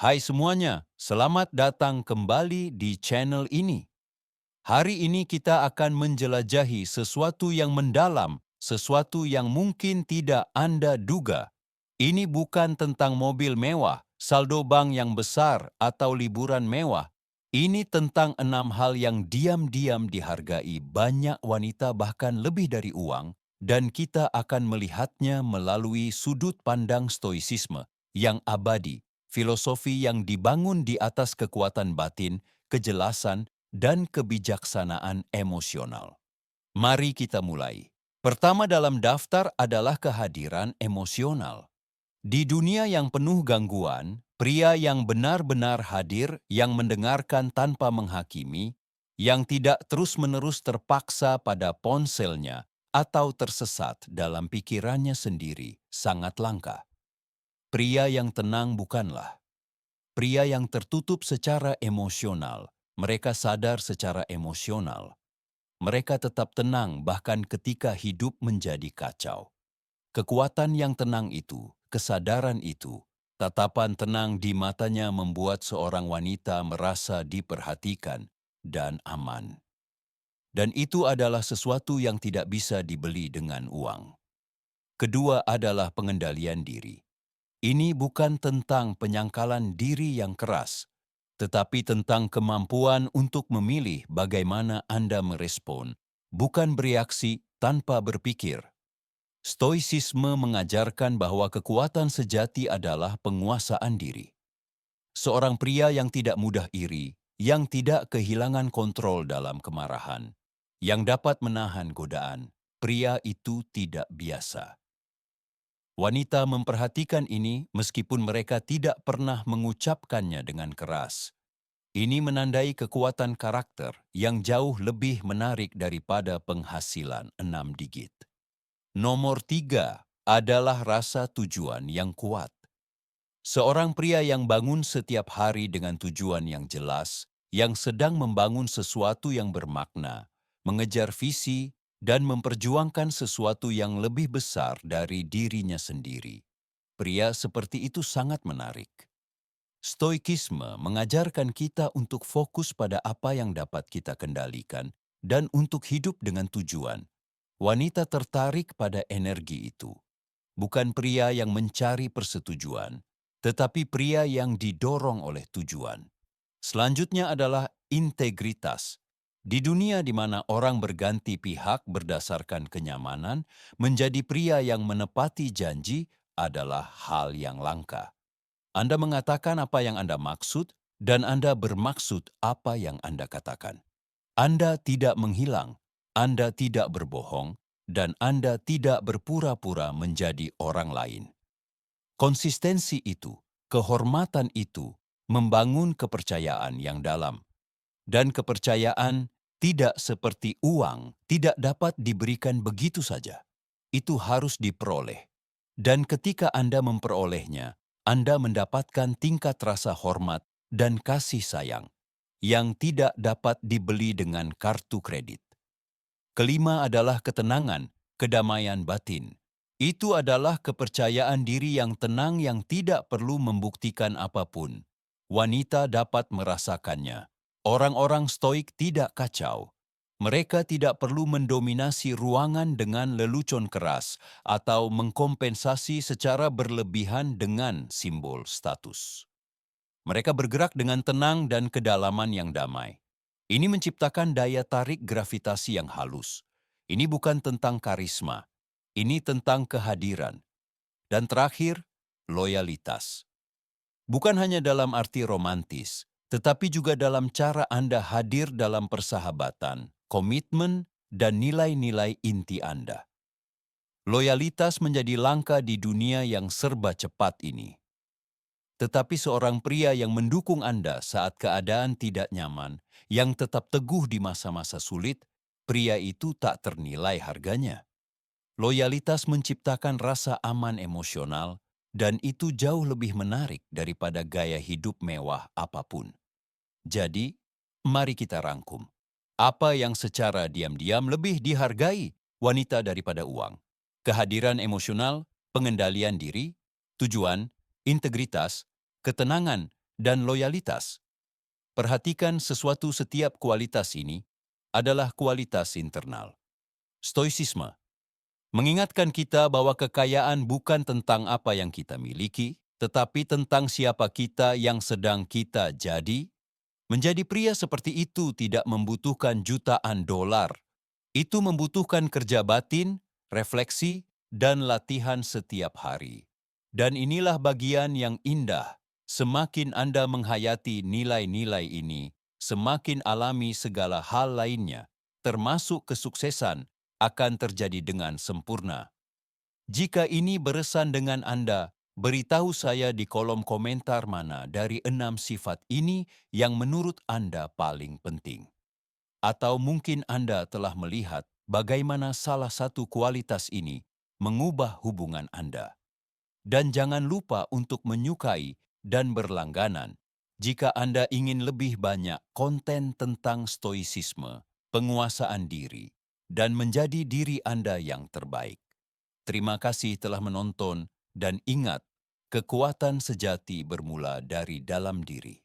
Hai semuanya, selamat datang kembali di channel ini. Hari ini kita akan menjelajahi sesuatu yang mendalam, sesuatu yang mungkin tidak Anda duga. Ini bukan tentang mobil mewah, saldo bank yang besar, atau liburan mewah. Ini tentang 6 hal yang diam-diam dihargai banyak wanita bahkan lebih dari uang, dan kita akan melihatnya melalui sudut pandang stoisisme yang abadi, filosofi yang dibangun di atas kekuatan batin, kejelasan, dan kebijaksanaan emosional. Mari kita mulai. Pertama dalam daftar adalah kehadiran emosional. Di dunia yang penuh gangguan, pria yang benar-benar hadir, yang mendengarkan tanpa menghakimi, yang tidak terus-menerus terpaksa pada ponselnya atau tersesat dalam pikirannya sendiri, sangat langka. Pria yang tenang bukanlah pria yang tertutup secara emosional. Mereka sadar secara emosional. Mereka tetap tenang bahkan ketika hidup menjadi kacau. Kekuatan yang tenang itu, kesadaran itu, tatapan tenang di matanya membuat seorang wanita merasa diperhatikan dan aman. Dan itu adalah sesuatu yang tidak bisa dibeli dengan uang. Kedua adalah pengendalian diri. Ini bukan tentang penyangkalan diri yang keras, tetapi tentang kemampuan untuk memilih bagaimana Anda merespon, bukan bereaksi tanpa berpikir. Stoicisme mengajarkan bahwa kekuatan sejati adalah penguasaan diri. Seorang pria yang tidak mudah iri, yang tidak kehilangan kontrol dalam kemarahan, yang dapat menahan godaan, pria itu tidak biasa. Wanita memperhatikan ini meskipun mereka tidak pernah mengucapkannya dengan keras. Ini menandai kekuatan karakter yang jauh lebih menarik daripada penghasilan 6 digit. Nomor 3 adalah rasa tujuan yang kuat. Seorang pria yang bangun setiap hari dengan tujuan yang jelas, yang sedang membangun sesuatu yang bermakna, mengejar visi, dan memperjuangkan sesuatu yang lebih besar dari dirinya sendiri. Pria seperti itu sangat menarik. Stoikisme mengajarkan kita untuk fokus pada apa yang dapat kita kendalikan dan untuk hidup dengan tujuan. Wanita tertarik pada energi itu. Bukan pria yang mencari persetujuan, tetapi pria yang didorong oleh tujuan. Selanjutnya adalah integritas. Di dunia di mana orang berganti pihak berdasarkan kenyamanan, menjadi pria yang menepati janji adalah hal yang langka. Anda mengatakan apa yang Anda maksud, dan Anda bermaksud apa yang Anda katakan. Anda tidak menghilang, Anda tidak berbohong, dan Anda tidak berpura-pura menjadi orang lain. Konsistensi itu, kehormatan itu, membangun kepercayaan yang dalam. Dan kepercayaan tidak seperti uang, tidak dapat diberikan begitu saja. Itu harus diperoleh. Dan ketika Anda memperolehnya, Anda mendapatkan tingkat rasa hormat dan kasih sayang yang tidak dapat dibeli dengan kartu kredit. Kelima adalah ketenangan, kedamaian batin. Itu adalah kepercayaan diri yang tenang yang tidak perlu membuktikan apapun. Wanita dapat merasakannya. Orang-orang stoik tidak kacau. Mereka tidak perlu mendominasi ruangan dengan lelucon keras atau mengkompensasi secara berlebihan dengan simbol status. Mereka bergerak dengan tenang dan kedalaman yang damai. Ini menciptakan daya tarik gravitasi yang halus. Ini bukan tentang karisma, ini tentang kehadiran. Dan terakhir, loyalitas. Bukan hanya dalam arti romantis, tetapi juga dalam cara Anda hadir dalam persahabatan, komitmen, dan nilai-nilai inti Anda. Loyalitas menjadi langka di dunia yang serba cepat ini. Tetapi seorang pria yang mendukung Anda saat keadaan tidak nyaman, yang tetap teguh di masa-masa sulit, pria itu tak ternilai harganya. Loyalitas menciptakan rasa aman emosional, dan itu jauh lebih menarik daripada gaya hidup mewah apapun. Jadi, mari kita rangkum. Apa yang secara diam-diam lebih dihargai wanita daripada uang? Kehadiran emosional, pengendalian diri, tujuan, integritas, ketenangan, dan loyalitas. Perhatikan setiap kualitas ini adalah kualitas internal. Stoicisme mengingatkan kita bahwa kekayaan bukan tentang apa yang kita miliki, tetapi tentang siapa kita yang sedang kita jadi. Menjadi pria seperti itu tidak membutuhkan jutaan dolar. Itu membutuhkan kerja batin, refleksi, dan latihan setiap hari. Dan inilah bagian yang indah. Semakin Anda menghayati nilai-nilai ini, semakin alami segala hal lainnya, termasuk kesuksesan, akan terjadi dengan sempurna. Jika ini beresan dengan Anda, beritahu saya di kolom komentar mana dari 6 sifat ini yang menurut Anda paling penting. Atau mungkin Anda telah melihat bagaimana salah satu kualitas ini mengubah hubungan Anda. Dan jangan lupa untuk menyukai dan berlangganan jika Anda ingin lebih banyak konten tentang stoisisme, penguasaan diri, dan menjadi diri Anda yang terbaik. Terima kasih telah menonton dan ingat, kekuatan sejati bermula dari dalam diri.